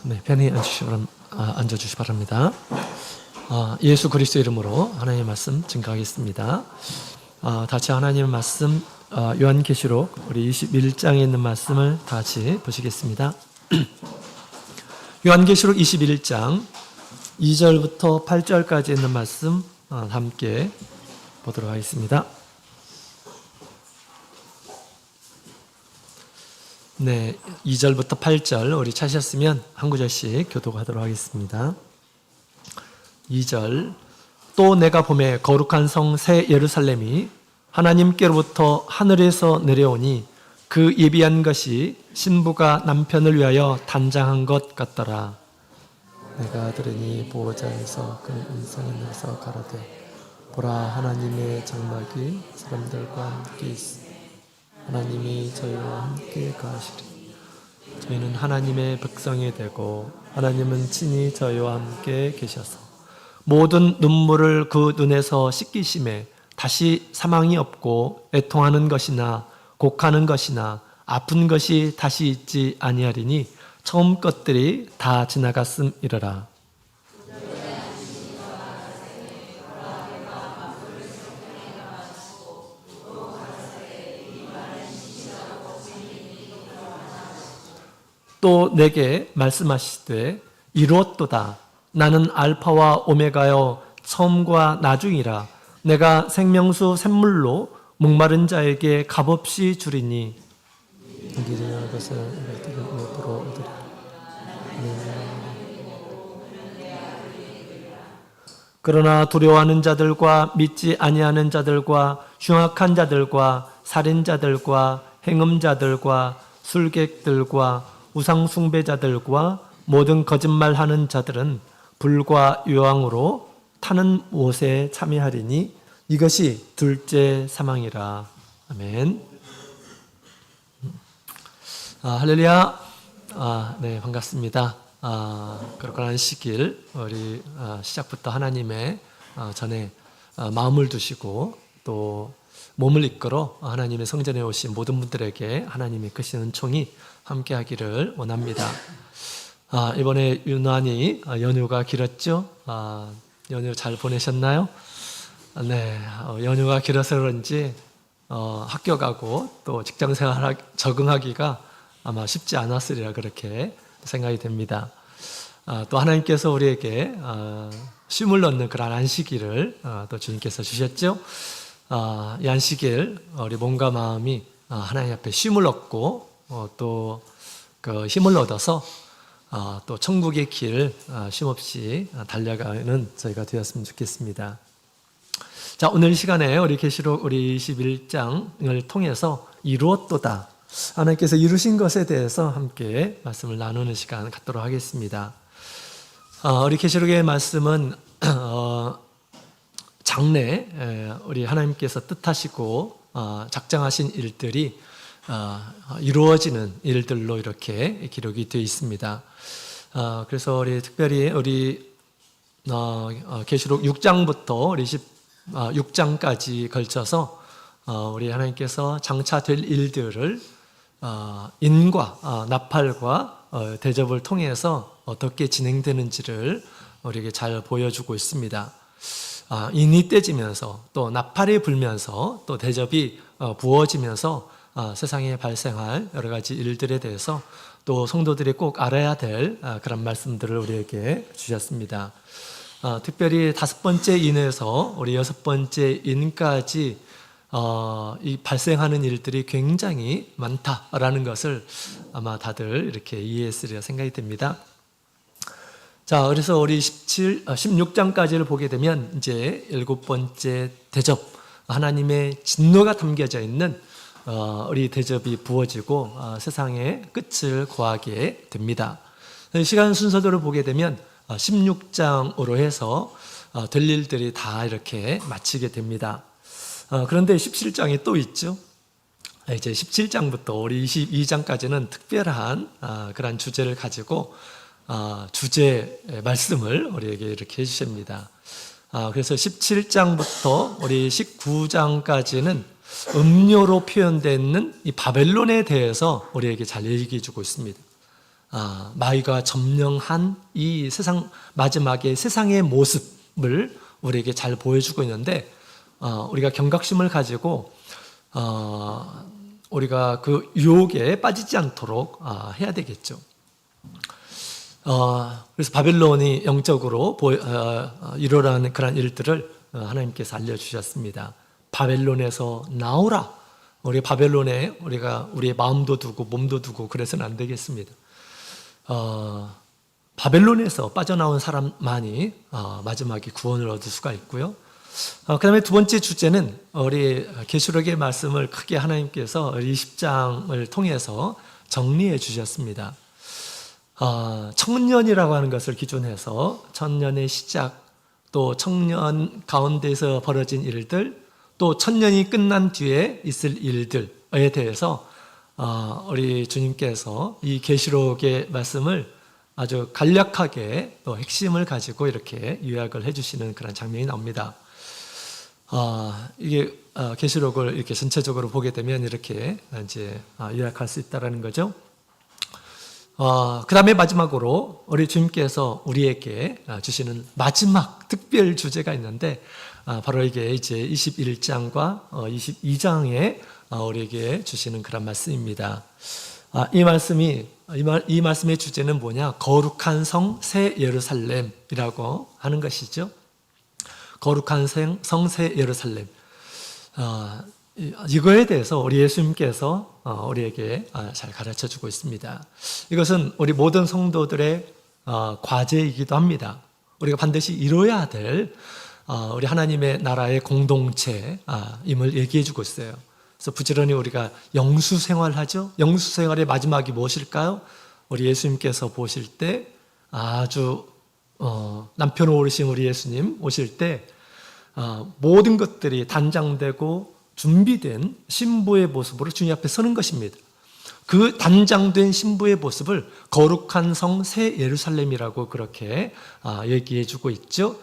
네, 편히 앉아주시 바랍니다. 예수 그리스도 이름으로 하나님의 말씀 증거하겠습니다. 다시 하나님의 말씀 요한계시록 우리 21장에 있는 말씀을 다시 보시겠습니다. 요한계시록 21장 2절부터 8절까지 있는 말씀 함께 보도록 하겠습니다. 네, 2절부터 8절 우리 찾으셨으면 한 구절씩 교독하도록 하겠습니다. 2절 또 내가 보매 거룩한 성 새 예루살렘이 하나님께로부터 하늘에서 내려오니 그 예비한 것이 신부가 남편을 위하여 단장한 것 같더라. 내가 들으니 보호자에서 그 음성이 나서 가라되 보라 하나님의 장막이 사람들과 함께 있으니 하나님이 저희와 함께 거하시리. 저희는 하나님의 백성이 되고 하나님은 친히 저희와 함께 계셔서 모든 눈물을 그 눈에서 씻기심에 다시 사망이 없고 애통하는 것이나 곡하는 것이나 아픈 것이 다시 있지 아니하리니 처음 것들이 다 지나갔음이러라. 또 내게 말씀하시되 이루었도다. 나는 알파와 오메가여 처음과 나중이라. 내가 생명수 샘물로 목마른 자에게 값없이 주리니 길이나 것을 옆으로 얻으리라. 그러나 두려워하는 자들과 믿지 아니하는 자들과 흉악한 자들과 살인자들과 행음자들과 술객들과 우상 숭배자들과 모든 거짓말하는 자들은 불과 유황으로 타는 못에 참여하리니 이것이 둘째 사망이라. 아멘. 할렐루야. 네, 반갑습니다. 그렇거나 안식일 우리 시작부터 하나님의 전에 마음을 두시고 또 몸을 이끌어 하나님의 성전에 오신 모든 분들에게 하나님의 크신 은총이 함께 하기를 원합니다. 이번에 유난히 연휴가 길었죠? 연휴 잘 보내셨나요? 네, 연휴가 길어서 그런지 학교 가고 또 직장 생활 적응하기가 아마 쉽지 않았으리라 그렇게 생각이 됩니다. 또 하나님께서 우리에게 쉼을 얻는 그런 안식일을 또 주님께서 주셨죠? 이 안식일 우리 몸과 마음이 하나님 앞에 쉼을 얻고 또 그 힘을 얻어서 또 천국의 길 쉼없이 달려가는 저희가 되었으면 좋겠습니다. 자, 오늘 시간에 우리 계시록 우리 21장을 통해서 이루었도다. 하나님께서 이루신 것에 대해서 함께 말씀을 나누는 시간 갖도록 하겠습니다. 우리 계시록의 말씀은 장래 우리 하나님께서 뜻하시고 작정하신 일들이 이루어지는 일들로 이렇게 기록이 되어 있습니다. 그래서 우리 특별히 우리 계시록 6장부터 우리 16장까지 걸쳐서 우리 하나님께서 장차 될 일들을 인과 나팔과 대접을 통해서 어떻게 진행되는지를 우리에게 잘 보여주고 있습니다. 인이 떼지면서 또 나팔이 불면서 또 대접이 부어지면서 세상에 발생할 여러 가지 일들에 대해서 또 성도들이 꼭 알아야 될 그런 말씀들을 우리에게 주셨습니다. 특별히 5번째 인에서 우리 6번째 인까지 이 발생하는 일들이 굉장히 많다라는 것을 아마 다들 이렇게 이해했으리라 생각이 됩니다. 자, 그래서 우리 16장까지를 보게 되면 이제 7번째 대접, 하나님의 진노가 담겨져 있는 우리 대접이 부어지고 세상의 끝을 고하게 됩니다. 시간 순서대로 보게 되면 16장으로 해서 될 일들이 다 이렇게 마치게 됩니다. 그런데 17장이 또 있죠. 이제 17장부터 우리 22장까지는 특별한 그런 주제를 가지고 주제 말씀을 우리에게 이렇게 해주십니다. 그래서 17장부터 우리 19장까지는 음료로 표현되어 있는 이 바벨론에 대해서 우리에게 잘 얘기해 주고 있습니다. 마귀가 점령한 이 세상 마지막에 세상의 모습을 우리에게 잘 보여주고 있는데 우리가 경각심을 가지고 우리가 그 유혹에 빠지지 않도록 해야 되겠죠. 그래서 바벨론이 영적으로 일어나는 그런 일들을 하나님께서 알려주셨습니다. 바벨론에서 나오라. 우리 바벨론에 우리가 우리의 마음도 두고 몸도 두고 그래서는 안 되겠습니다. 바벨론에서 빠져나온 사람만이 마지막에 구원을 얻을 수가 있고요. 그 다음에 두 번째 주제는 우리 계시록의 말씀을 크게 하나님께서 20장을 통해서 정리해 주셨습니다. 청년이라고 하는 것을 기준해서 천년의 시작, 또 청년 가운데서 벌어진 일들, 또 천년이 끝난 뒤에 있을 일들에 대해서 우리 주님께서 이 계시록의 말씀을 아주 간략하게 또 핵심을 가지고 이렇게 요약을 해주시는 그런 장면이 나옵니다. 이게 계시록을 이렇게 전체적으로 보게 되면 이렇게 이제 요약할 수 있다라는 거죠. 그 다음에 마지막으로 우리 주님께서 우리에게 주시는 마지막 특별 주제가 있는데 바로 이게 이제 21장과 22장에 우리에게 주시는 그런 말씀입니다. 이 말씀의 주제는 뭐냐? 거룩한 성 새 예루살렘이라고 하는 것이죠. 거룩한 성 새 예루살렘. 이거에 대해서 우리 예수님께서 우리에게 잘 가르쳐 주고 있습니다. 이것은 우리 모든 성도들의 과제이기도 합니다. 우리가 반드시 이뤄야 될 우리 하나님의 나라의 공동체임을 얘기해 주고 있어요. 그래서 부지런히 우리가 영수 생활하죠. 영수 생활의 마지막이 무엇일까요? 우리 예수님께서 보실 때 아주 남편 오르신 우리 예수님 오실 때 모든 것들이 단장되고 준비된 신부의 모습으로 주님 앞에 서는 것입니다. 그 단장된 신부의 모습을 거룩한 성 새 예루살렘이라고 그렇게 얘기해 주고 있죠.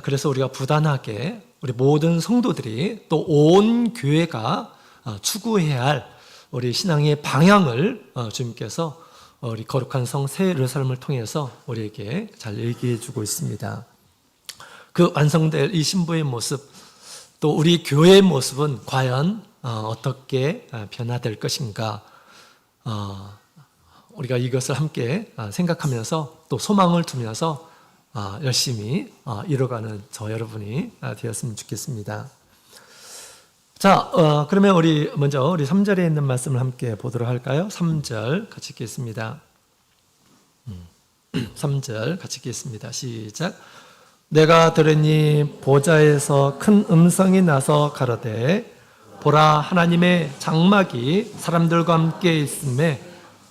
그래서 우리가 부단하게 우리 모든 성도들이 또 온 교회가 추구해야 할 우리 신앙의 방향을 주님께서 우리 거룩한 성 새 예루살렘을 통해서 우리에게 잘 얘기해 주고 있습니다. 그 완성될 이 신부의 모습, 또 우리 교회의 모습은 과연 어떻게 변화될 것인가? 우리가 이것을 함께 생각하면서 또 소망을 두면서 열심히 이뤄가는 저 여러분이 되었으면 좋겠습니다. 자, 그러면 우리 먼저 우리 3절에 있는 말씀을 함께 보도록 할까요? 3절 같이 읽겠습니다. 3절 같이 읽겠습니다. 시작. 내가 들으니 보좌에서 큰 음성이 나서 가로되 보라, 하나님의 장막이 사람들과 함께 있음에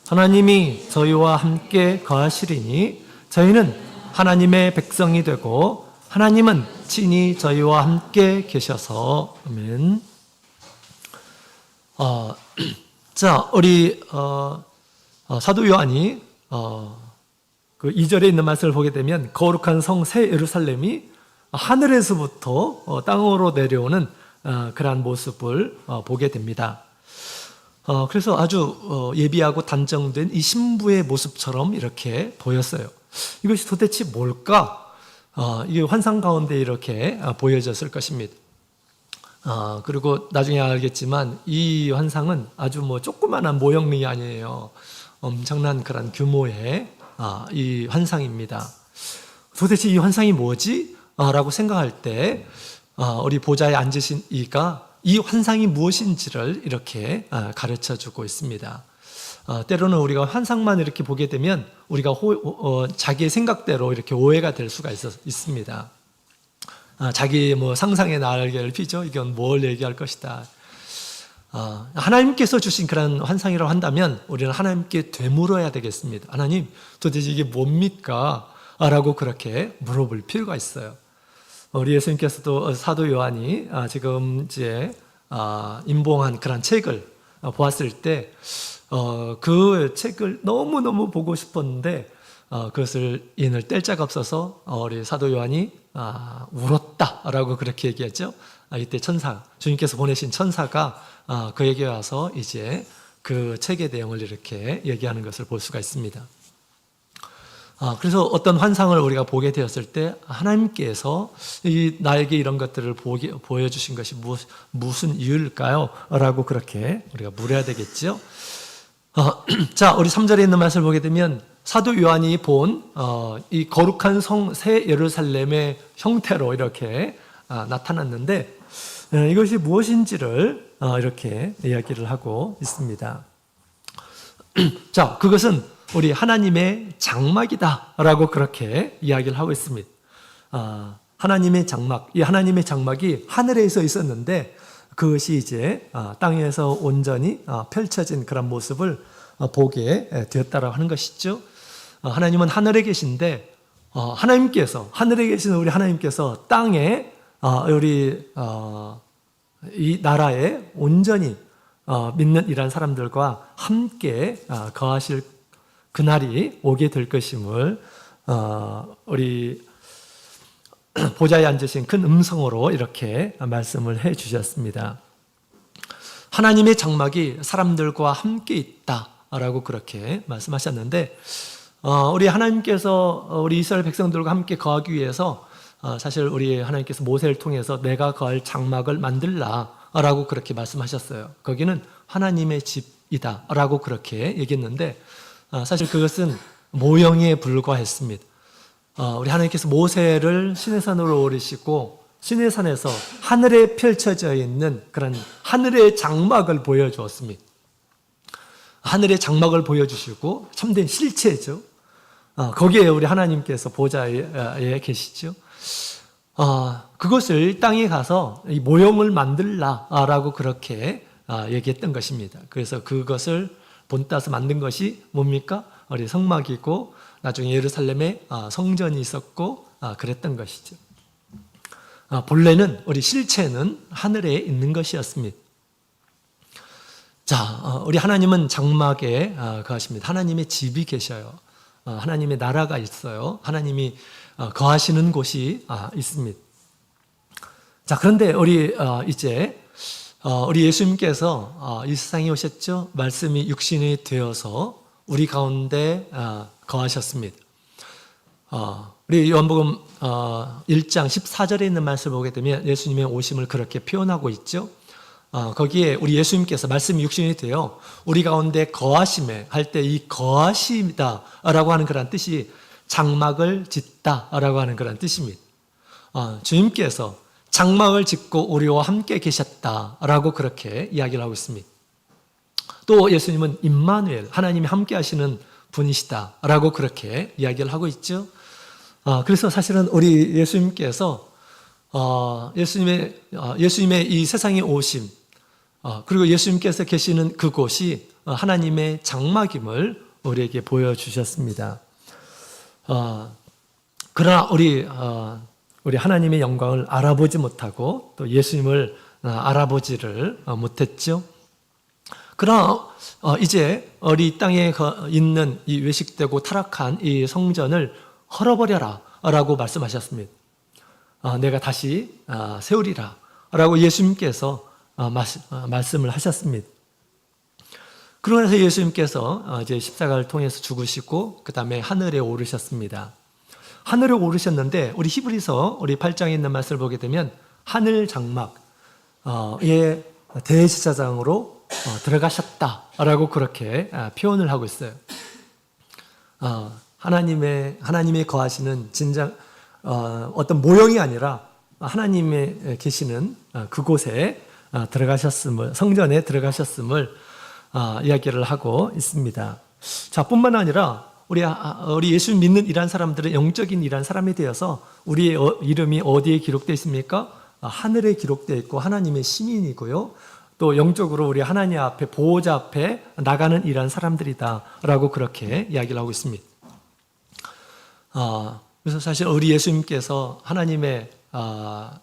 하나님이 저희와 함께 거하시리니 저희는 하나님의 백성이 되고 하나님은 친히 저희와 함께 계셔서. 아멘. 자, 우리 사도 요한이 그 2절에 있는 말씀을 보게 되면 거룩한 성 새 예루살렘이 하늘에서부터 땅으로 내려오는 그러한 모습을 보게 됩니다. 그래서 아주 예비하고 단정된 이 신부의 모습처럼 이렇게 보였어요. 이것이 도대체 뭘까? 이게 환상 가운데 이렇게 보여졌을 것입니다. 그리고 나중에 알겠지만 이 환상은 아주 조그만한 모형이 아니에요. 엄청난 그런 규모의 이 환상입니다. 도대체 이 환상이 뭐지? 라고 생각할 때 우리 보좌에 앉으신 이가 이 환상이 무엇인지를 이렇게 가르쳐주고 있습니다. 때로는 우리가 환상만 이렇게 보게 되면 우리가 자기의 생각대로 이렇게 오해가 될 수가 있습니다. 자기 상상의 날개를 피죠. 이건 뭘 얘기할 것이다. 하나님께서 주신 그런 환상이라고 한다면 우리는 하나님께 되물어야 되겠습니다. 하나님, 도대체 이게 뭡니까? 라고 그렇게 물어볼 필요가 있어요. 우리 예수님께서도 사도 요한이 지금 이제 임봉한 그런 책을 보았을 때 그 책을 너무너무 보고 싶었는데 그것을 인을 뗄 자가 없어서 우리 사도 요한이 울었다라고 그렇게 얘기했죠. 이때 주님께서 보내신 천사가 그에게 와서 이제 그 책의 내용을 이렇게 얘기하는 것을 볼 수가 있습니다. 그래서 어떤 환상을 우리가 보게 되었을 때 하나님께서 나에게 이런 것들을 보여주신 것이 무슨 이유일까요? 라고 그렇게 우리가 물어야 되겠죠. 자, 우리 3절에 있는 말씀을 보게 되면 사도 요한이 본 이 거룩한 성 새 예루살렘의 형태로 이렇게 나타났는데 이것이 무엇인지를 이렇게 이야기를 하고 있습니다. 자, 그것은 우리 하나님의 장막이다라고 그렇게 이야기를 하고 있습니다. 하나님의 장막, 이 하나님의 장막이 하늘에서 있었는데 그것이 이제 땅에서 온전히 펼쳐진 그런 모습을 보게 되었다라고 하는 것이죠. 하나님은 하늘에 계신데 하나님께서 하늘에 계신 우리 하나님께서 땅에 우리 이 나라에 온전히 믿는 이러한 사람들과 함께 거하실 그날이 오게 될 것임을 우리 보좌에 앉으신 큰 음성으로 이렇게 말씀을 해 주셨습니다. 하나님의 장막이 사람들과 함께 있다라고 그렇게 말씀하셨는데 우리 하나님께서 우리 이스라엘 백성들과 함께 거하기 위해서 사실 우리 하나님께서 모세를 통해서 내가 거할 장막을 만들라라고 그렇게 말씀하셨어요. 거기는 하나님의 집이다라고 그렇게 얘기했는데 사실 그것은 모형에 불과했습니다. 우리 하나님께서 모세를 시내산으로 오르시고 시내산에서 하늘에 펼쳐져 있는 그런 하늘의 장막을 보여주었습니다. 하늘의 장막을 보여주시고 참된 실체죠. 거기에 우리 하나님께서 보좌에 계시죠. 그것을 땅에 가서 이 모형을 만들라라고 그렇게 얘기했던 것입니다. 그래서 그것을 본따서 만든 것이 뭡니까? 우리 성막이고 나중에 예루살렘에 성전이 있었고 그랬던 것이죠. 본래는 우리 실체는 하늘에 있는 것이었습니다. 자, 우리 하나님은 장막에 거하십니다. 하나님의 집이 계셔요. 하나님의 나라가 있어요. 하나님이 거하시는 곳이 있습니다. 자, 그런데 우리 이제 우리 예수님께서 이 세상에 오셨죠. 말씀이 육신이 되어서 우리 가운데 거하셨습니다. 우리 요한복음 1장 14절에 있는 말씀을 보게 되면 예수님의 오심을 그렇게 표현하고 있죠. 거기에 우리 예수님께서 말씀이 육신이 되어 우리 가운데 거하심에 할 때 이 거하심이다라고 하는 그런 뜻이 장막을 짓다라고 하는 그런 뜻입니다. 주님께서 장막을 짓고 우리와 함께 계셨다라고 그렇게 이야기를 하고 있습니다. 또 예수님은 임마누엘, 하나님이 함께 하시는 분이시다라고 그렇게 이야기를 하고 있죠. 그래서 사실은 우리 예수님께서 예수님의 이 세상에 오심, 그리고 예수님께서 계시는 그곳이 하나님의 장막임을 우리에게 보여주셨습니다. 그러나 우리 하나님의 영광을 알아보지 못하고 또 예수님을 알아보지를 못했죠. 그러나 이제 우리 땅에 있는 이 외식되고 타락한 이 성전을 헐어버려라 라고 말씀하셨습니다. 내가 다시 세우리라 라고 예수님께서 말씀을 하셨습니다. 그러면서 예수님께서 이제 십자가를 통해서 죽으시고 그 다음에 하늘에 오르셨습니다. 하늘에 오르셨는데 우리 히브리서 우리 8장에 있는 말씀을 보게 되면 하늘 장막의 대제사장으로 들어가셨다라고 그렇게 표현을 하고 있어요. 하나님의 거하시는 진정 어떤 모형이 아니라 하나님의 계시는 그곳에 들어가셨음을, 성전에 들어가셨음을 이야기를 하고 있습니다. 자, 뿐만 아니라 우리 예수 믿는 이러한 사람들은 영적인 이러한 사람이 되어서 우리의 이름이 어디에 기록되어 있습니까? 하늘에 기록되어 있고 하나님의 시민이고요. 또 영적으로 우리 하나님 앞에 보호자 앞에 나가는 이러한 사람들이다라고 그렇게 이야기를 하고 있습니다. 그래서 사실 우리 예수님께서 하나님의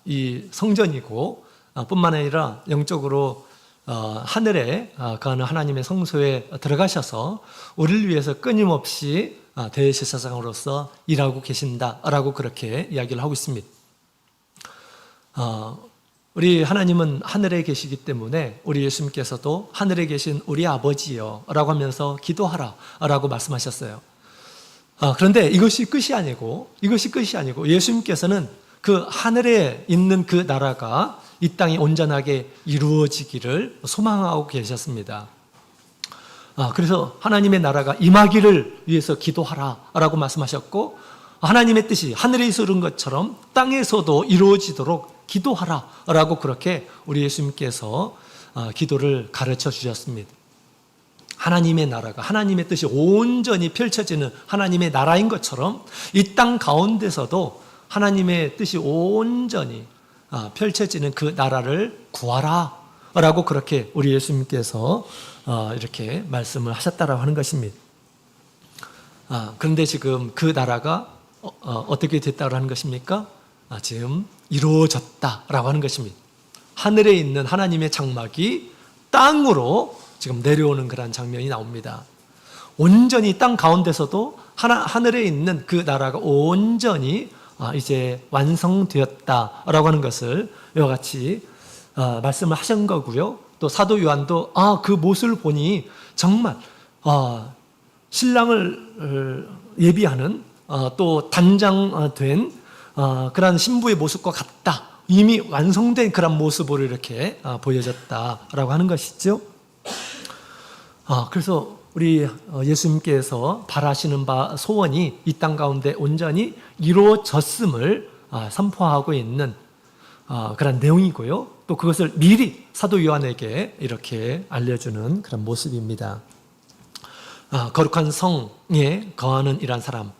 이 성전이고 뿐만 아니라 영적으로 하늘에 가는 하나님의 성소에 들어가셔서 우리를 위해서 끊임없이 대제사장으로서 일하고 계신다라고 그렇게 이야기를 하고 있습니다. 우리 하나님은 하늘에 계시기 때문에 우리 예수님께서도 하늘에 계신 우리 아버지여 라고 하면서 기도하라 라고 말씀하셨어요. 그런데 이것이 끝이 아니고 예수님께서는 그 하늘에 있는 그 나라가 이 땅에 온전하게 이루어지기를 소망하고 계셨습니다. 그래서 하나님의 나라가 임하기를 위해서 기도하라 라고 말씀하셨고, 하나님의 뜻이 하늘에서 이룬 것처럼 땅에서도 이루어지도록 기도하라 라고 그렇게 우리 예수님께서 기도를 가르쳐 주셨습니다. 하나님의 나라가, 하나님의 뜻이 온전히 펼쳐지는 하나님의 나라인 것처럼 이 땅 가운데서도 하나님의 뜻이 온전히 펼쳐지는 그 나라를 구하라 라고 그렇게 우리 예수님께서 이렇게 말씀을 하셨다라고 하는 것입니다. 그런데 지금 그 나라가 어떻게 됐다고 하는 것입니까? 지금 이루어졌다라고 하는 것입니다. 하늘에 있는 하나님의 장막이 땅으로 지금 내려오는 그런 장면이 나옵니다. 온전히 땅 가운데서도 하늘에 있는 그 나라가 온전히 이제 완성되었다라고 하는 것을 이와 같이 말씀을 하신 거고요. 또 사도 요한도 그 모습을 보니 정말 신랑을 예비하는 또 단장된 그런 신부의 모습과 같다. 이미 완성된 그런 모습으로 이렇게 보여졌다라고 하는 것이죠. 그래서 우리 예수님께서 바라시는 바 소원이 이 땅 가운데 온전히 이루어졌음을 선포하고 있는 그런 내용이고요. 또 그것을 미리 사도 요한에게 이렇게 알려주는 그런 모습입니다. 거룩한 성에 거하는 이란 사람,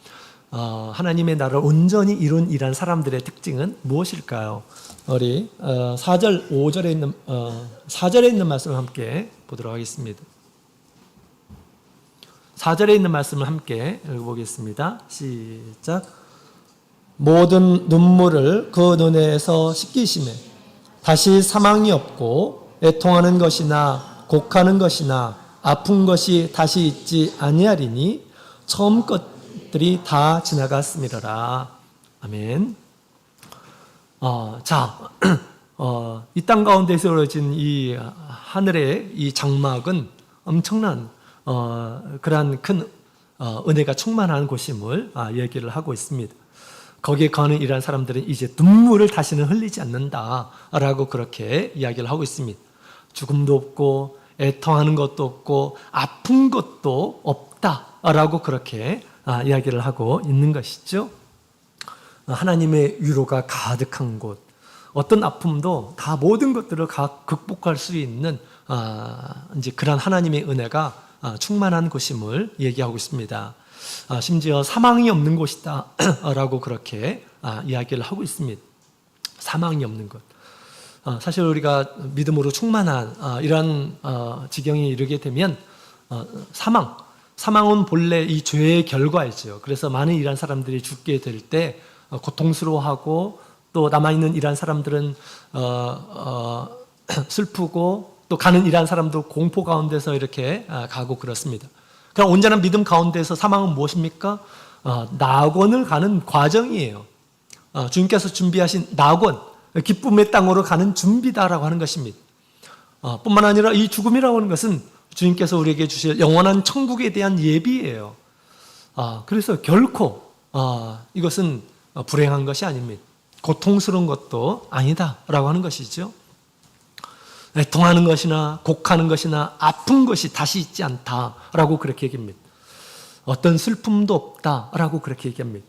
하나님의 나라를 온전히 이룬 이란 사람들의 특징은 무엇일까요? 우리 4절, 5절에 있는 4절에 있는 말씀을 함께 보도록 하겠습니다. 4절에 있는 말씀을 함께 읽어보겠습니다. 시작. 모든 눈물을 그 눈에서 씻기심에 다시 사망이 없고 애통하는 것이나 곡하는 것이나 아픈 것이 다시 있지 아니하리니 처음 것들이 다 지나갔음이로라. 아멘. 이 땅 가운데서 이루어진 이 하늘의 이 장막은 엄청난 그러한 큰 은혜가 충만한 곳임을 얘기를 하고 있습니다. 거기에 거하는 이러한 사람들은 이제 눈물을 다시는 흘리지 않는다라고 그렇게 이야기를 하고 있습니다. 죽음도 없고 애통하는 것도 없고 아픈 것도 없다라고 그렇게 이야기를 하고 있는 것이죠. 하나님의 위로가 가득한 곳, 어떤 아픔도 다 모든 것들을 극복할 수 있는 이제 그런 하나님의 은혜가 충만한 곳임을 얘기하고 있습니다. 심지어 사망이 없는 곳이다 라고 그렇게 이야기를 하고 있습니다. 사망이 없는 곳. 사실 우리가 믿음으로 충만한 이런 지경에 이르게 되면 사망은 본래 이 죄의 결과이죠. 그래서 많은 이런 사람들이 죽게 될 때 고통스러워하고 또 남아있는 이런 사람들은 슬프고 또 가는 이런 사람도 공포 가운데서 이렇게 가고 그렇습니다. 그럼 온전한 믿음 가운데서 사망은 무엇입니까? 낙원을 가는 과정이에요. 주님께서 준비하신 낙원, 기쁨의 땅으로 가는 준비다라고 하는 것입니다. 뿐만 아니라 이 죽음이라고 하는 것은 주님께서 우리에게 주실 영원한 천국에 대한 예비예요. 그래서 결코 이것은 불행한 것이 아닙니다. 고통스러운 것도 아니다라고 하는 것이죠. 애통하는 것이나 곡하는 것이나 아픈 것이 다시 있지 않다라고 그렇게 얘기합니다. 어떤 슬픔도 없다라고 그렇게 얘기합니다.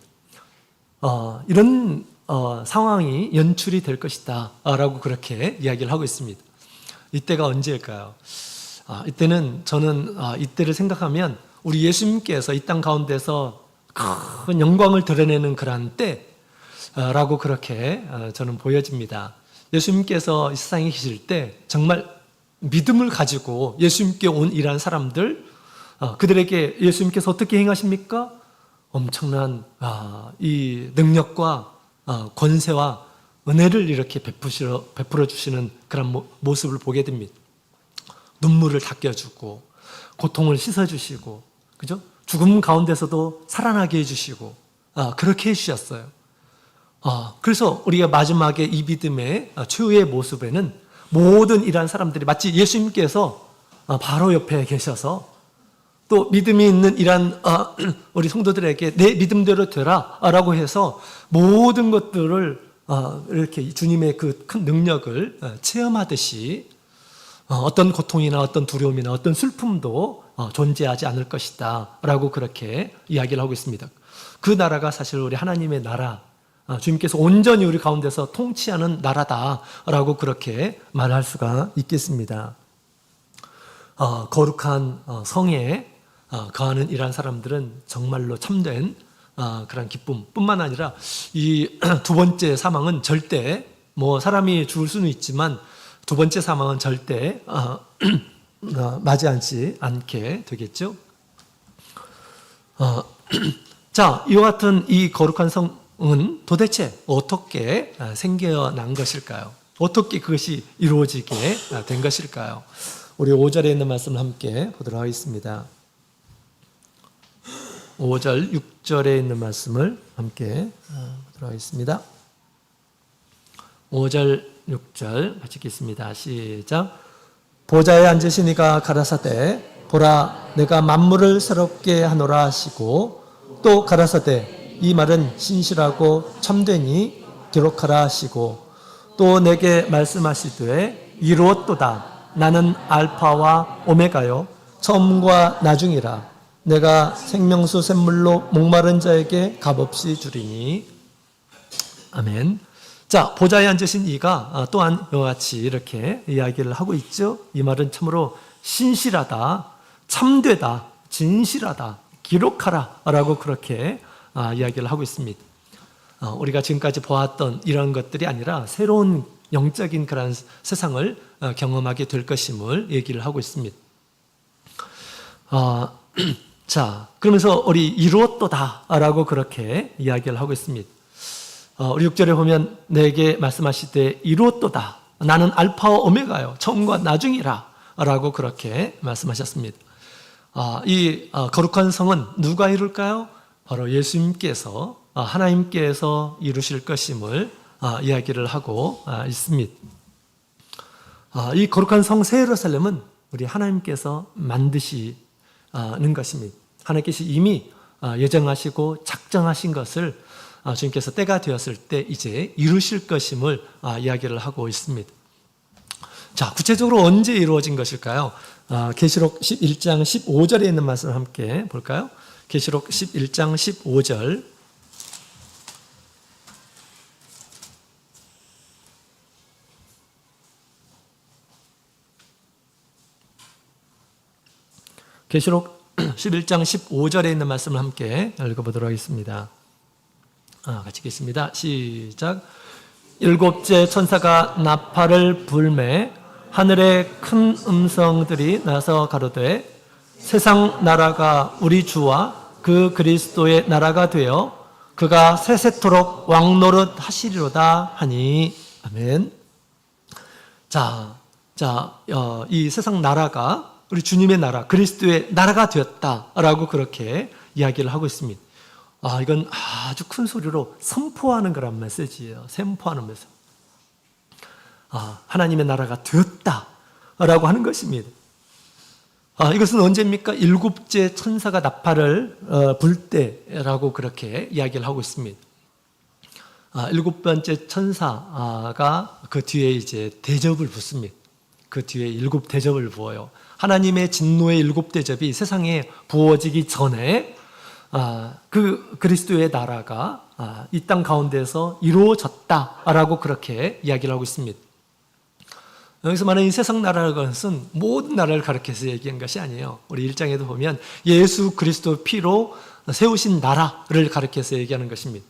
이런 상황이 연출이 될 것이다 라고 그렇게 이야기를 하고 있습니다. 이때가 언제일까요? 이때는 저는 이때를 생각하면 우리 예수님께서 이 땅 가운데서 큰 영광을 드러내는 그런 때라고 그렇게 저는 보여집니다. 예수님께서 이 세상에 계실 때 정말 믿음을 가지고 예수님께 온 이러한 사람들, 그들에게 예수님께서 어떻게 행하십니까? 엄청난 이 능력과 권세와 은혜를 이렇게 베풀어 주시는 그런 모습을 보게 됩니다. 눈물을 닦여주고 고통을 씻어주시고, 그죠? 죽음 가운데서도 살아나게 해주시고 그렇게 해주셨어요. 그래서 우리가 마지막에 이 믿음의 최후의 모습에는 모든 이러한 사람들이 마치 예수님께서 바로 옆에 계셔서 또 믿음이 있는 이러한 우리 성도들에게 내 믿음대로 되라 라고 해서 모든 것들을 이렇게 주님의 그 큰 능력을 체험하듯이 어떤 고통이나 어떤 두려움이나 어떤 슬픔도 존재하지 않을 것이다 라고 그렇게 이야기를 하고 있습니다. 그 나라가 사실 우리 하나님의 나라, 주님께서 온전히 우리 가운데서 통치하는 나라다라고 그렇게 말할 수가 있겠습니다. 거룩한 성에 거하는 이러한 사람들은 정말로 참된 그런 기쁨뿐만 아니라 이 두 번째 사망은 절대 사람이 죽을 수는 있지만 두 번째 사망은 절대 맞이하지 않게 되겠죠. 자, 이와 같은 이 거룩한 성은 도대체 어떻게 생겨난 것일까요? 어떻게 그것이 이루어지게 된 것일까요? 우리 5절에 있는 말씀을 함께 보도록 하겠습니다. 5절, 6절에 있는 말씀을 함께 보도록 하겠습니다. 5절, 6절 같이 읽겠습니다. 시작. 보좌에 앉으신 이가 가라사대 보라 내가 만물을 새롭게 하노라 하시고 또 가라사대 이 말은 신실하고 참되니 기록하라 하시고 또 내게 말씀하시되 이루었도다 나는 알파와 오메가요 처음과 나중이라 내가 생명수 샘물로 목마른 자에게 값없이 주리니. 아멘. 자, 보좌에 앉으신 이가 또한 이와 같이 이렇게 이야기를 하고 있죠. 이 말은 참으로 신실하다, 참되다, 진실하다, 기록하라 라고 그렇게 이야기를 하고 있습니다. 우리가 지금까지 보았던 이런 것들이 아니라 새로운 영적인 그런 세상을 경험하게 될 것임을 얘기를 하고 있습니다. 자, 그러면서 우리 이루었도다 라고 그렇게 이야기를 하고 있습니다. 우리 6절에 보면 내게 말씀하시되 이루었도다 나는 알파와 오메가요 처음과 나중이라 라고 그렇게 말씀하셨습니다. 이 거룩한 성은 누가 이룰까요? 바로 예수님께서 하나님께서 이루실 것임을 이야기를 하고 있습니다. 이 거룩한 성 새 예루살렘은 우리 하나님께서 만드시는 것입니다. 하나님께서 이미 예정하시고 작정하신 것을 주님께서 때가 되었을 때 이제 이루실 것임을 이야기를 하고 있습니다. 자, 구체적으로 언제 이루어진 것일까요? 계시록 11장 15절에 있는 말씀을 함께 볼까요? 계시록 11장 15절. 계시록 11장 15절에 있는 말씀을 함께 읽어보도록 하겠습니다. 같이 읽겠습니다. 시작. 일곱째 천사가 나팔을 불매 하늘에 큰 음성들이 나서 가로되 세상 나라가 우리 주와 그 그리스도의 나라가 되어 그가 세세토록 왕노릇 하시리로다 하니. 아멘. 이 세상 나라가 우리 주님의 나라, 그리스도의 나라가 되었다라고 그렇게 이야기를 하고 있습니다. 이건 아주 큰 소리로 선포하는 그런 메시지예요. 선포하는 메시지. 하나님의 나라가 되었다라고 하는 것입니다. 이것은 언제입니까? 일곱째 천사가 나팔을 불 때라고 그렇게 이야기를 하고 있습니다. 일곱 번째 천사가 그 뒤에 이제 대접을 붓습니다. 그 뒤에 일곱 대접을 부어요. 하나님의 진노의 일곱 대접이 세상에 부어지기 전에 그 그리스도의 나라가 이 땅 가운데서 이루어졌다라고 그렇게 이야기를 하고 있습니다. 여기서 말하는 이 세상 나라라는 것은 모든 나라를 가리켜서 얘기한 것이 아니에요. 우리 1장에도 보면 예수 그리스도 피로 세우신 나라를 가리켜서 얘기하는 것입니다.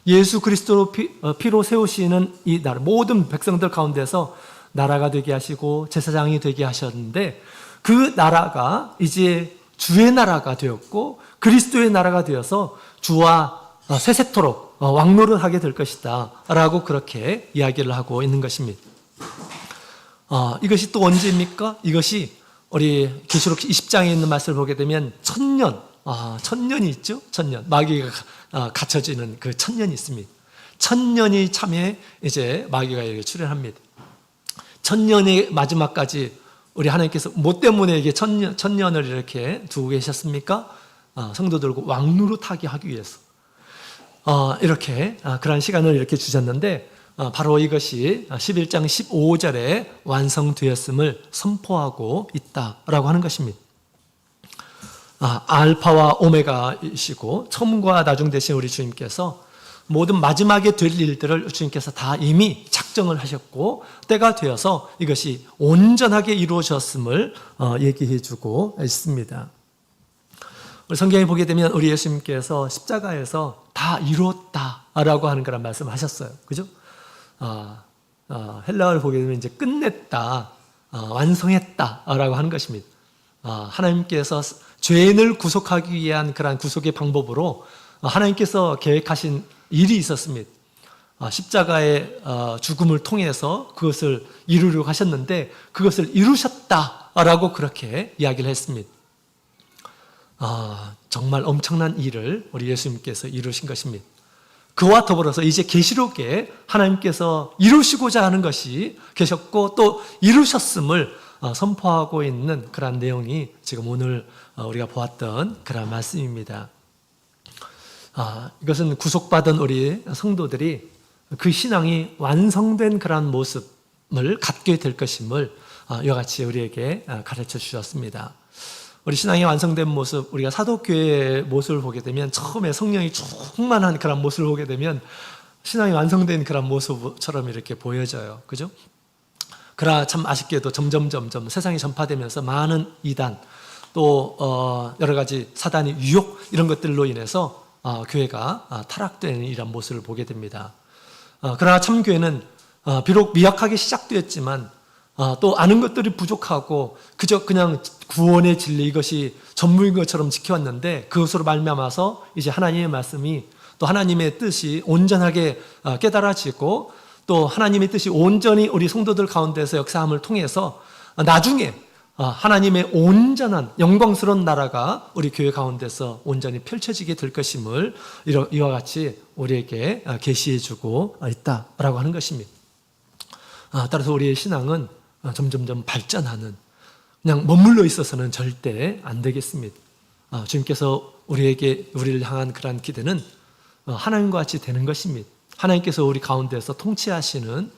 예수 그리스도 피로 세우시는 이 나라, 모든 백성들 가운데서 나라가 되게 하시고 제사장이 되게 하셨는데 그 나라가 이제 주의 나라가 되었고 그리스도의 나라가 되어서 주와 세세토록 왕노를 하게 될 것이다 라고 그렇게 이야기를 하고 있는 것입니다. 이것이 또 언제입니까? 이것이 우리 계시록 20장에 있는 말씀을 보게 되면 천년이 있죠. 천년 마귀가 갇혀지는 그 천년이 있습니다. 천년이 참에 이제 마귀가 여기 출현합니다. 천년의 마지막까지 우리 하나님께서 뭐 때문에 이게 천년을 이렇게 두고 계셨습니까? 성도들과 왕노릇하게 하기 위해서 이렇게 그런 시간을 이렇게 주셨는데, 바로 이것이 11장 15절에 완성되었음을 선포하고 있다라고 하는 것입니다. 알파와 오메가이시고 처음과 나중 되신 우리 주님께서 모든 마지막에 될 일들을 주님께서 다 이미 작정을 하셨고, 때가 되어서 이것이 온전하게 이루어졌음을 얘기해 주고 있습니다. 우리 성경에 보게 되면 우리 예수님께서 십자가에서 다 이루었다라고 하는 그런 말씀을 하셨어요. 그죠? 헬라어를 보게 되면 이제 끝냈다, 완성했다라고 하는 것입니다. 하나님께서 죄인을 구속하기 위한 그러한 구속의 방법으로 하나님께서 계획하신 일이 있었습니다. 십자가의 죽음을 통해서 그것을 이루려고 하셨는데 그것을 이루셨다라고 그렇게 이야기를 했습니다. 정말 엄청난 일을 우리 예수님께서 이루신 것입니다. 그와 더불어서 이제 계시록에 하나님께서 이루시고자 하는 것이 계셨고 또 이루셨음을 선포하고 있는 그런 내용이 지금 오늘 우리가 보았던 그런 말씀입니다. 이것은 구속받은 우리 성도들이 그 신앙이 완성된 그런 모습을 갖게 될 것임을 이와 같이 우리에게 가르쳐 주셨습니다. 우리 신앙이 완성된 모습, 우리가 사도교회의 모습을 보게 되면 처음에 성령이 충만한 그런 모습을 보게 되면 신앙이 완성된 그런 모습처럼 이렇게 보여져요. 그죠? 그러나 참 아쉽게도 점점 세상이 전파되면서 많은 이단 또 여러 가지 사단의 유혹 이런 것들로 인해서 교회가 타락되는 이런 모습을 보게 됩니다. 그러나 참 교회는 비록 미약하게 시작되었지만 또 아는 것들이 부족하고 그저 그냥 구원의 진리 이것이 전부인 것처럼 지켜왔는데 그것으로 말미암아서 이제 하나님의 말씀이 또 하나님의 뜻이 온전하게 깨달아지고 또 하나님의 뜻이 온전히 우리 성도들 가운데서 역사함을 통해서 나중에 하나님의 온전한 영광스러운 나라가 우리 교회 가운데서 온전히 펼쳐지게 될 것임을 이와 같이 우리에게 계시해 주고 있다라고 하는 것입니다. 따라서 우리의 신앙은 점점 발전하는, 그냥 머물러 있어서는 절대 안 되겠습니다. 주님께서 우리를 향한 그러한 기대는 하나님과 같이 되는 것입니다. 하나님께서 우리 가운데서 통치하시는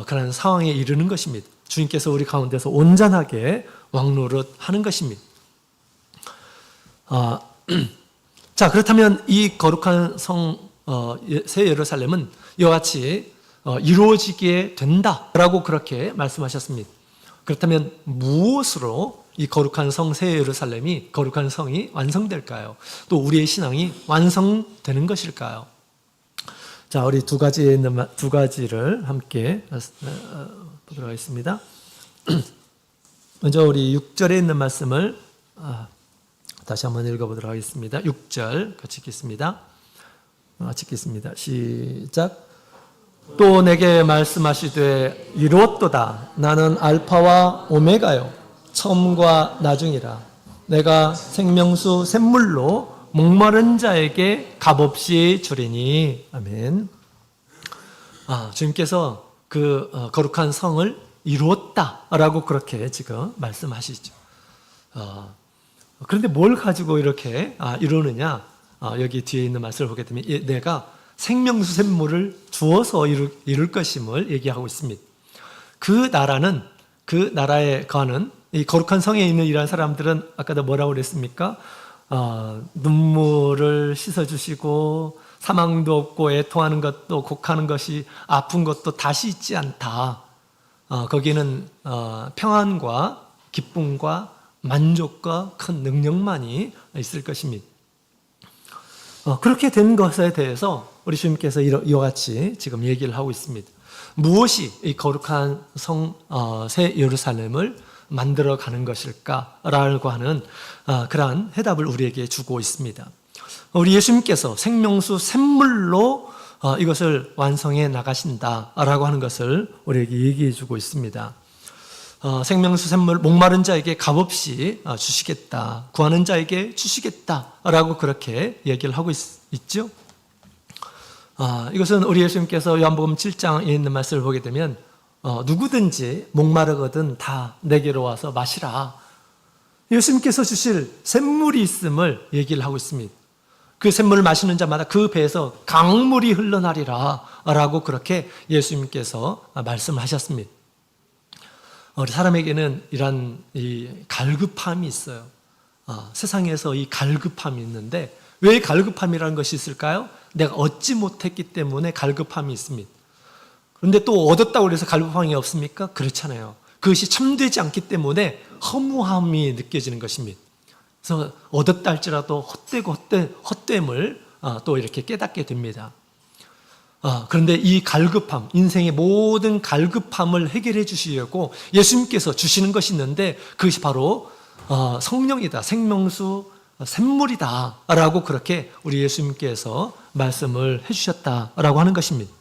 그런 상황에 이르는 것입니다. 주님께서 우리 가운데서 온전하게 왕노릇 하는 것입니다. 자, 그렇다면 이 거룩한 성, 새 예루살렘은 이와 같이 이루어지게 된다라고 그렇게 말씀하셨습니다. 그렇다면 무엇으로 이 거룩한 성 새 예루살렘이, 거룩한 성이 완성될까요? 또 우리의 신앙이 완성되는 것일까요? 자, 우리 두 가지를 함께 보도록 하겠습니다. 먼저 우리 6절에 있는 말씀을 다시 한번 읽어보도록 하겠습니다. 6절 같이 읽겠습니다. 시작. 또 내게 말씀하시되 이루었도다. 나는 알파와 오메가요 처음과 나중이라. 내가 생명수 샘물로 목마른 자에게 값없이 주리니. 아멘. 주님께서 그 거룩한 성을 이루었다라고 그렇게 지금 말씀하시죠. 그런데 뭘 가지고 이렇게 이루느냐? 여기 뒤에 있는 말씀을 보게 되면 내가 생명수 샘물을 주어서 이룰 것임을 얘기하고 있습니다. 그 나라에 거하는 이 거룩한 성에 있는 이러한 사람들은 아까도 뭐라고 그랬습니까? 눈물을 씻어주시고 사망도 없고 애통하는 것도 곡하는 것이 아픈 것도 다시 있지 않다. 거기는 평안과 기쁨과 만족과 큰 능력만이 있을 것입니다. 그렇게 된 것에 대해서 우리 주님께서 이와 같이 지금 얘기를 하고 있습니다. 무엇이 이 거룩한 성 새 예루살렘을 만들어 가는 것일까라고 하는 그러한 해답을 우리에게 주고 있습니다. 우리 예수님께서 생명수 샘물로 이것을 완성해 나가신다라고 하는 것을 우리에게 얘기해 주고 있습니다. 생명수 샘물, 목마른 자에게 값없이 주시겠다, 구하는 자에게 주시겠다라고 그렇게 얘기를 하고 있죠. 이것은 우리 예수님께서 요한복음 7장에 있는 말씀을 보게 되면 누구든지 목마르거든 다 내게로 와서 마시라. 예수님께서 주실 샘물이 있음을 얘기를 하고 있습니다. 그 샘물을 마시는 자마다 그 배에서 강물이 흘러나리라 라고 그렇게 예수님께서 말씀을 하셨습니다. 우리 사람에게는 이런 이 갈급함이 있어요. 세상에서 이 갈급함이 있는데 왜 갈급함이라는 것이 있을까요? 내가 얻지 못했기 때문에 갈급함이 있습니다. 그런데 또 얻었다고 해서 갈급함이 없습니까? 그렇잖아요. 그것이 참되지 않기 때문에 허무함이 느껴지는 것입니다. 그래서 얻었다 할지라도 헛되고 헛됨을 또 이렇게 깨닫게 됩니다. 그런데 이 갈급함, 인생의 모든 갈급함을 해결해 주시려고 예수님께서 주시는 것이 있는데 그것이 바로 성령이다, 생명수, 샘물이다 라고 그렇게 우리 예수님께서 말씀을 해주셨다라고 하는 것입니다.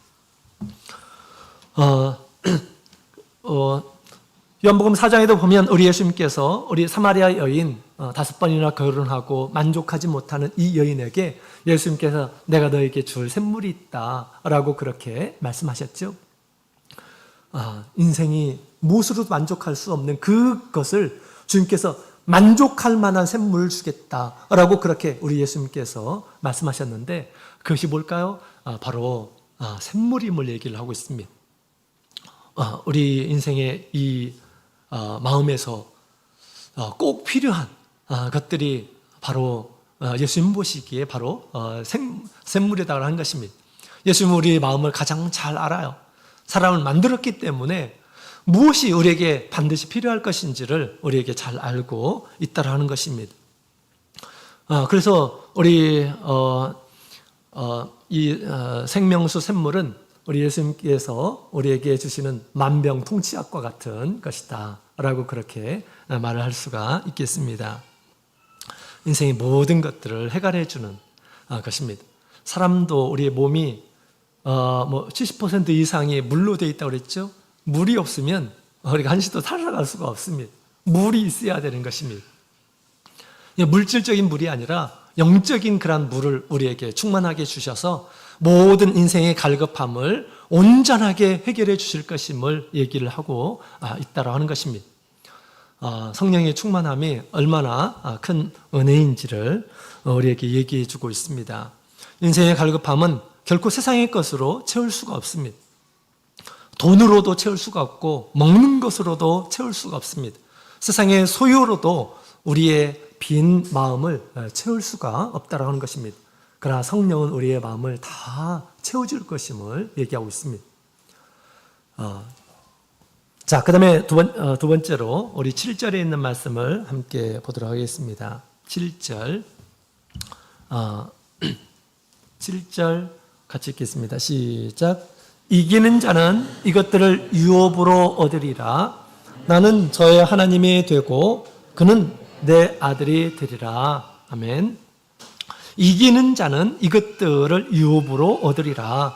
요한복음 4장에도 보면 우리 예수님께서 우리 사마리아 여인 5번이나 결혼하고 만족하지 못하는 이 여인에게 예수님께서 내가 너에게 줄 샘물이 있다라고 그렇게 말씀하셨죠. 인생이 무엇으로도 만족할 수 없는 그것을 주님께서 만족할 만한 샘물을 주겠다라고 그렇게 우리 예수님께서 말씀하셨는데 그것이 뭘까요? 바로 샘물임을 얘기를 하고 있습니다. 우리 인생의 이 마음에서 꼭 필요한 것들이 바로 예수님 보시기에 바로 샘물이라고 하는 것입니다. 예수님은 우리의 마음을 가장 잘 알아요. 사람을 만들었기 때문에 무엇이 우리에게 반드시 필요할 것인지를 우리에게 잘 알고 있다라는 것입니다. 그래서 우리 이 생명수 샘물은 우리 예수님께서 우리에게 주시는 만병통치약과 같은 것이다 라고 그렇게 말을 할 수가 있겠습니다. 인생의 모든 것들을 해결해 주는 것입니다. 사람도 우리의 몸이 70% 이상이 물로 되어 있다고 그랬죠. 물이 없으면 우리가 한시도 살아갈 수가 없습니다. 물이 있어야 되는 것입니다. 물질적인 물이 아니라 영적인 그런 물을 우리에게 충만하게 주셔서 모든 인생의 갈급함을 온전하게 해결해 주실 것임을 얘기를 하고 있다고 하는 것입니다. 성령의 충만함이 얼마나 큰 은혜인지를 우리에게 얘기해 주고 있습니다. 인생의 갈급함은 결코 세상의 것으로 채울 수가 없습니다. 돈으로도 채울 수가 없고 먹는 것으로도 채울 수가 없습니다. 세상의 소유로도 우리의 빈 마음을 채울 수가 없다고 하는 것입니다. 그러나 성령은 우리의 마음을 다 채워줄 것임을 얘기하고 있습니다. 자, 그 다음에 두 번째로 우리 7절에 있는 말씀을 함께 보도록 하겠습니다. 7절 7절 같이 읽겠습니다. 시작. 이기는 자는 이것들을 유업으로 얻으리라. 나는 저의 하나님이 되고 그는 내 아들이 되리라. 아멘. 이기는 자는 이것들을 유업으로 얻으리라.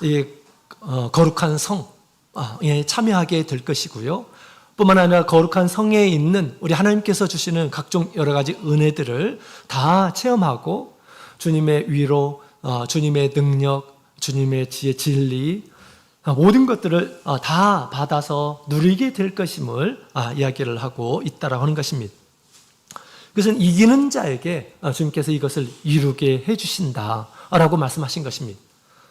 이 거룩한 성에 참여하게 될 것이고요. 뿐만 아니라 거룩한 성에 있는 우리 하나님께서 주시는 각종 여러 가지 은혜들을 다 체험하고 주님의 위로, 주님의 능력, 주님의 지혜, 진리 모든 것들을 다 받아서 누리게 될 것임을 이야기를 하고 있다라고 하는 것입니다. 그것은 이기는 자에게 주님께서 이것을 이루게 해주신다라고 말씀하신 것입니다.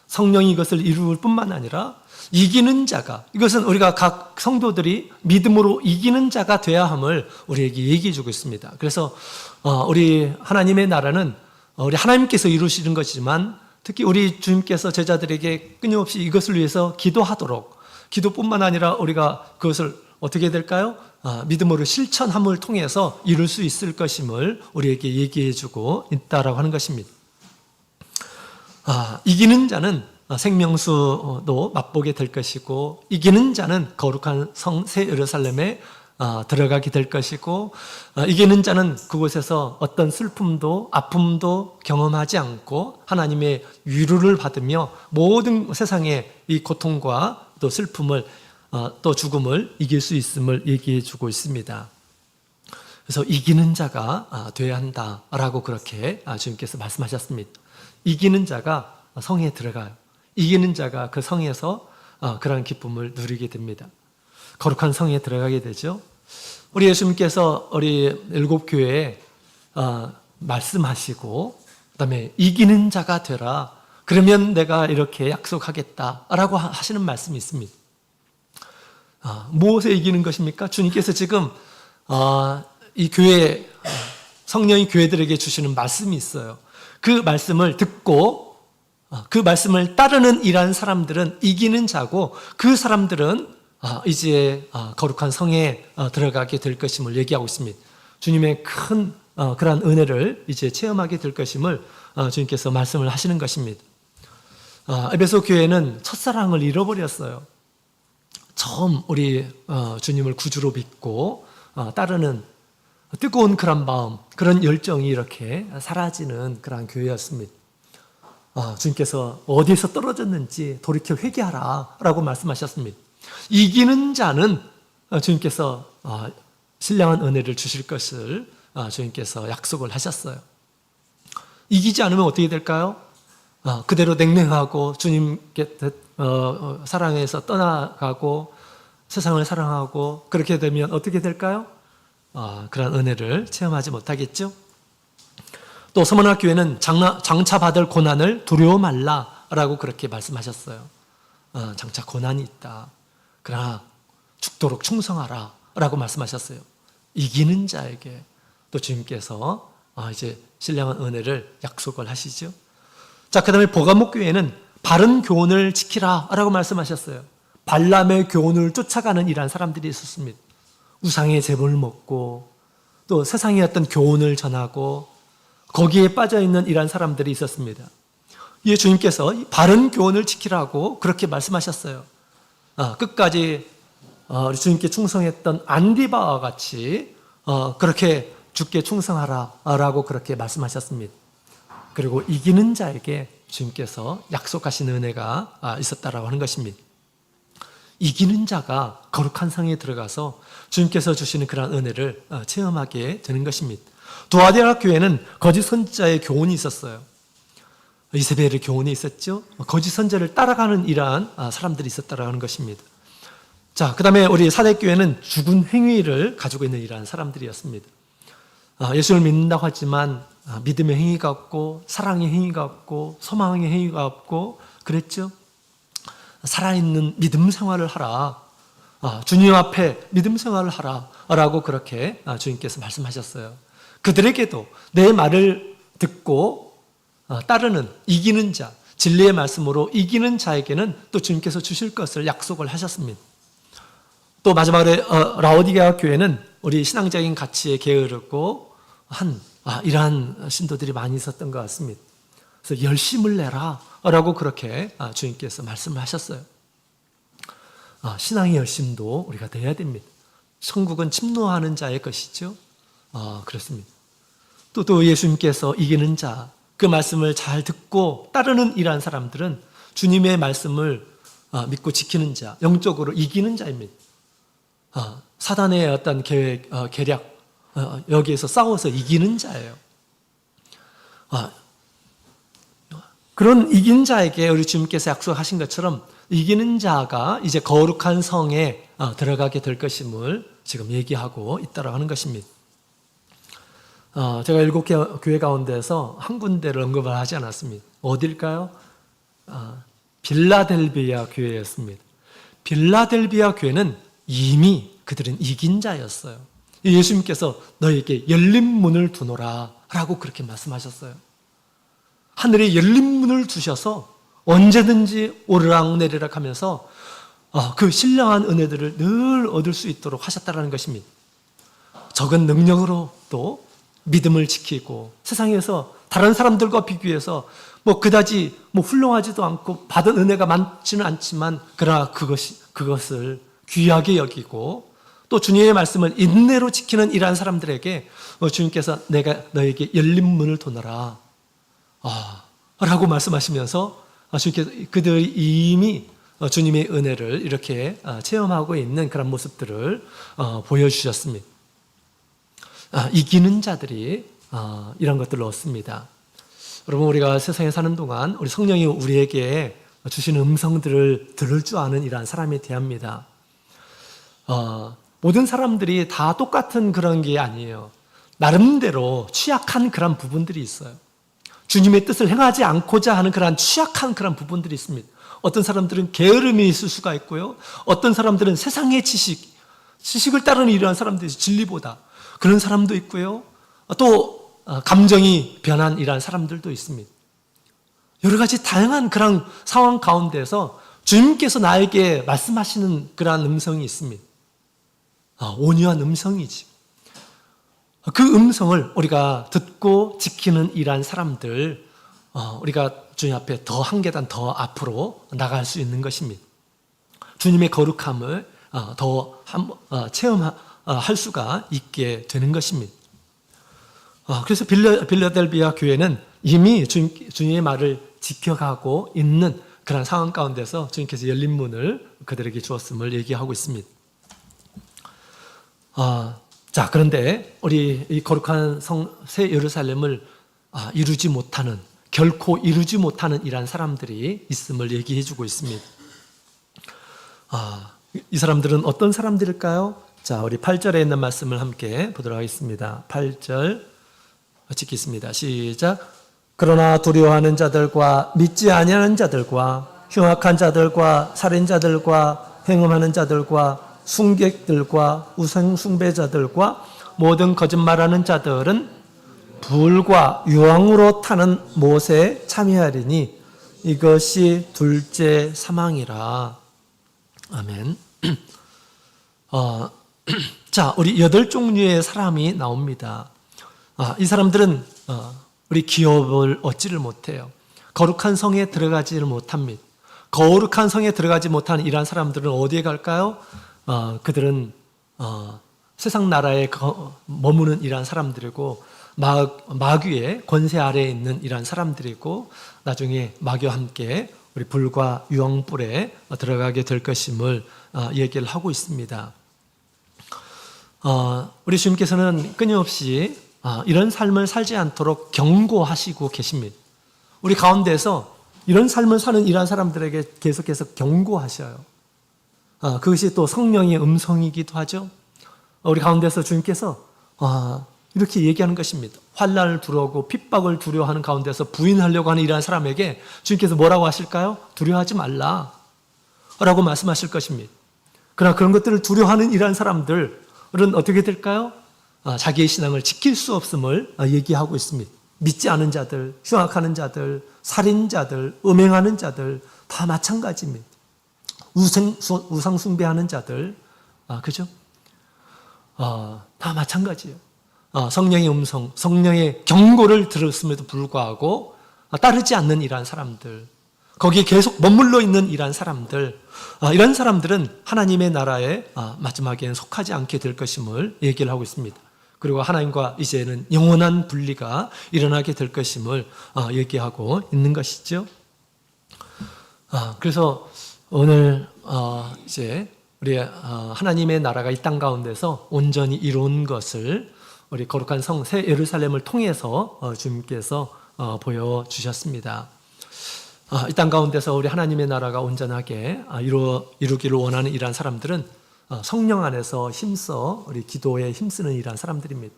성령이 이것을 이룰 뿐만 아니라 이기는 자가, 이것은 우리가 각 성도들이 믿음으로 이기는 자가 되어야 함을 우리에게 얘기해 주고 있습니다. 그래서 우리 하나님의 나라는 우리 하나님께서 이루시는 것이지만 특히 우리 주님께서 제자들에게 끊임없이 이것을 위해서 기도하도록, 기도뿐만 아니라 우리가 그것을 어떻게 해야 될까요? 믿음으로 실천함을 통해서 이룰 수 있을 것임을 우리에게 얘기해 주고 있다라고 하는 것입니다. 이기는 자는 생명수도 맛보게 될 것이고 이기는 자는 거룩한 성 새 예루살렘에 들어가게 될 것이고 이기는 자는 그곳에서 어떤 슬픔도 아픔도 경험하지 않고 하나님의 위로를 받으며 모든 세상의 이 고통과 또 슬픔을 또 죽음을 이길 수 있음을 얘기해 주고 있습니다. 그래서 이기는 자가 되어야 한다라고 그렇게 주님께서 말씀하셨습니다. 이기는 자가 성에 들어가요. 이기는 자가 그 성에서 그러한 기쁨을 누리게 됩니다. 거룩한 성에 들어가게 되죠. 우리 예수님께서 우리 일곱 교회에 말씀하시고 그다음에 이기는 자가 되라. 그러면 내가 이렇게 약속하겠다라고 하시는 말씀이 있습니다. 무엇에 이기는 것입니까? 주님께서 지금 이 교회 성령이 교회들에게 주시는 말씀이 있어요. 그 말씀을 듣고 그 말씀을 따르는 이러한 사람들은 이기는 자고 그 사람들은 이제 거룩한 성에 들어가게 될 것임을 얘기하고 있습니다. 주님의 큰 그러한 은혜를 이제 체험하게 될 것임을 주님께서 말씀을 하시는 것입니다. 에베소 교회는 첫사랑을 잃어버렸어요. 처음 우리 주님을 구주로 믿고 따르는 뜨거운 그런 마음, 그런 열정이 이렇게 사라지는 그런 교회였습니다. 주님께서 어디에서 떨어졌는지 돌이켜 회개하라 라고 말씀하셨습니다. 이기는 자는 주님께서 신령한 은혜를 주실 것을 주님께서 약속을 하셨어요. 이기지 않으면 어떻게 될까요? 그대로 냉랭하고 주님께 사랑해서 떠나가고 세상을 사랑하고 그렇게 되면 어떻게 될까요? 그런 은혜를 체험하지 못하겠죠. 또 서문학 교회는 장차 받을 고난을 두려워 말라라고 그렇게 말씀하셨어요. 장차 고난이 있다. 그러나 죽도록 충성하라 라고 말씀하셨어요. 이기는 자에게 또 주님께서 이제 신령한 은혜를 약속을 하시죠. 자, 그 다음에 보가목 교회는 바른 교훈을 지키라 라고 말씀하셨어요. 발람의 교훈을 쫓아가는 이러한 사람들이 있었습니다. 우상의 제물을 먹고 또 세상의 어떤 교훈을 전하고 거기에 빠져있는 이러한 사람들이 있었습니다. 이 주님께서 바른 교훈을 지키라고 그렇게 말씀하셨어요. 끝까지 우리 주님께 충성했던 안디바와 같이 그렇게 주께 충성하라라고 그렇게 말씀하셨습니다. 그리고 이기는 자에게 주님께서 약속하신 은혜가 있었다라고 하는 것입니다. 이기는 자가 거룩한 성에 들어가서 주님께서 주시는 그런 은혜를 체험하게 되는 것입니다. 두아디라 교회는 거짓 선지자의 교훈이 있었어요. 이세벨의 교훈이 있었죠. 거짓 선지자를 따라가는 이러한 사람들이 있었다라고 하는 것입니다. 자, 그 다음에 우리 사대교회는 죽은 행위를 가지고 있는 이러한 사람들이었습니다. 예수를 믿는다고 하지만 믿음의 행위가 없고 사랑의 행위가 없고 소망의 행위가 없고 그랬죠. 살아있는 믿음 생활을 하라. 주님 앞에 믿음 생활을 하라 라고 그렇게 주님께서 말씀하셨어요. 그들에게도 내 말을 듣고 따르는 이기는 자, 진리의 말씀으로 이기는 자에게는 또 주님께서 주실 것을 약속을 하셨습니다. 또 마지막에 라오디게아 교회는 우리 신앙적인 가치에 게으르고 이러한 신도들이 많이 있었던 것 같습니다. 그래서 열심을 내라 라고 그렇게 주님께서 말씀을 하셨어요. 신앙의 열심도 우리가 내야 됩니다. 천국은 침노하는 자의 것이죠. 그렇습니다. 또 예수님께서 이기는 자, 그 말씀을 잘 듣고 따르는 이러한 사람들은 주님의 말씀을 믿고 지키는 자, 영적으로 이기는 자입니다. 사단의 어떤 계획, 계략, 여기에서 싸워서 이기는 자예요. 그런 이긴 자에게 우리 주님께서 약속하신 것처럼 이기는 자가 이제 거룩한 성에 들어가게 될 것임을 지금 얘기하고 있다고 하는 것입니다. 제가 7개 교회 가운데서 한 군데를 언급을 하지 않았습니다. 어딜까요? 빌라델비아 교회였습니다. 빌라델비아 교회는 이미 그들은 이긴 자였어요. 예수님께서 너에게 열린 문을 두노라 라고 그렇게 말씀하셨어요. 하늘에 열린 문을 두셔서 언제든지 오르락내리락 하면서 그 신령한 은혜들을 늘 얻을 수 있도록 하셨다는 것입니다. 적은 능력으로 또 믿음을 지키고 세상에서 다른 사람들과 비교해서 그다지 훌륭하지도 않고 받은 은혜가 많지는 않지만 그러나 그것을 귀하게 여기고 또 주님의 말씀을 인내로 지키는 이러한 사람들에게 주님께서 내가 너에게 열린 문을 두노라 라고 말씀하시면서 주님께서 그들이 이미 주님의 은혜를 이렇게 체험하고 있는 그런 모습들을 보여주셨습니다. 이기는 자들이 이런 것들을 얻습니다. 여러분, 우리가 세상에 사는 동안 우리 성령이 우리에게 주시는 음성들을 들을 줄 아는 이러한 사람이 되합니다. 모든 사람들이 다 똑같은 그런 게 아니에요. 나름대로 취약한 그런 부분들이 있어요. 주님의 뜻을 행하지 않고자 하는 그런 취약한 그런 부분들이 있습니다. 어떤 사람들은 게으름이 있을 수가 있고요. 어떤 사람들은 세상의 지식을 따르는 이러한 사람들이 진리보다 그런 사람도 있고요. 또 감정이 변한 이러한 사람들도 있습니다. 여러 가지 다양한 그런 상황 가운데서 주님께서 나에게 말씀하시는 그러한 음성이 있습니다. 온유한 음성이지. 그 음성을 우리가 듣고 지키는 이러한 사람들, 우리가 주님 앞에 더 한 계단 더 앞으로 나갈 수 있는 것입니다. 주님의 거룩함을 더 체험할 수가 있게 되는 것입니다. 그래서 빌라델비아 교회는 이미 주님의 말을 지켜가고 있는 그런 상황 가운데서 주님께서 열린 문을 그들에게 주었음을 얘기하고 있습니다. 자, 그런데 우리 이 거룩한 새 예루살렘을 결코 이루지 못하는 이러한 사람들이 있음을 얘기해 주고 있습니다. 이 사람들은 어떤 사람들일까요? 자, 우리 8절에 있는 말씀을 함께 보도록 하겠습니다. 8절 읽겠습니다. 시작. 그러나 두려워하는 자들과 믿지 아니하는 자들과 흉악한 자들과 살인자들과 행음하는 자들과 순객들과 우상 숭배자들과 모든 거짓말하는 자들은 불과 유황으로 타는 못에 참여하리니 이것이 둘째 사망이라. 아멘. 자, 우리 8종류의 사람이 나옵니다. 이 사람들은 우리 기업을 얻지를 못해요. 거룩한 성에 들어가지를 못합니다. 거룩한 성에 들어가지 못하는 이러한 사람들은 어디에 갈까요? 그들은 세상 나라에 머무는 이러한 사람들이고 마귀의 권세 아래에 있는 이러한 사람들이고 나중에 마귀와 함께 우리 불과 유황불에 들어가게 될 것임을 얘기를 하고 있습니다. 우리 주님께서는 끊임없이 이런 삶을 살지 않도록 경고하시고 계십니다. 우리 가운데서 이런 삶을 사는 이러한 사람들에게 계속해서 경고하셔요. 그것이 또 성령의 음성이기도 하죠. 우리 가운데서 주님께서 이렇게 얘기하는 것입니다. 환난을 두려워하고 핍박을 두려워하는 가운데서 부인하려고 하는 이러한 사람에게 주님께서 뭐라고 하실까요? 두려워하지 말라 라고 말씀하실 것입니다. 그러나 그런 것들을 두려워하는 이러한 사람들은 어떻게 될까요? 자기의 신앙을 지킬 수 없음을 얘기하고 있습니다. 믿지 않은 자들, 흉악하는 자들, 살인자들, 음행하는 자들 다 마찬가지입니다. 우상 숭배하는 자들, 그죠? 다 마찬가지예요. 성령의 음성, 성령의 경고를 들었음에도 불구하고 따르지 않는 이러한 사람들, 거기에 계속 머물러 있는 이러한 사람들, 이런 사람들은 하나님의 나라에 마지막에는 속하지 않게 될 것임을 얘기를 하고 있습니다. 그리고 하나님과 이제는 영원한 분리가 일어나게 될 것임을 얘기하고 있는 것이죠. 그래서 오늘 이제 우리 하나님의 나라가 이 땅 가운데서 온전히 이룬 것을 우리 거룩한 성 새 예루살렘을 통해서 주님께서 보여주셨습니다. 이 땅 가운데서 우리 하나님의 나라가 온전하게 이루기를 원하는 이러한 사람들은 성령 안에서 힘써 우리 기도에 힘쓰는 이러한 사람들입니다.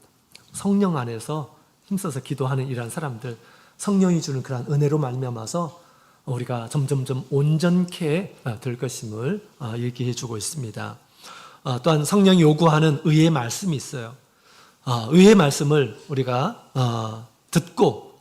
성령 안에서 힘써서 기도하는 이러한 사람들, 성령이 주는 그러한 은혜로 말미암아서 우리가 점점점 온전케 될 것임을 얘기해 주고 있습니다. 또한 성령이 요구하는 의의 말씀이 있어요. 의의 말씀을 우리가 듣고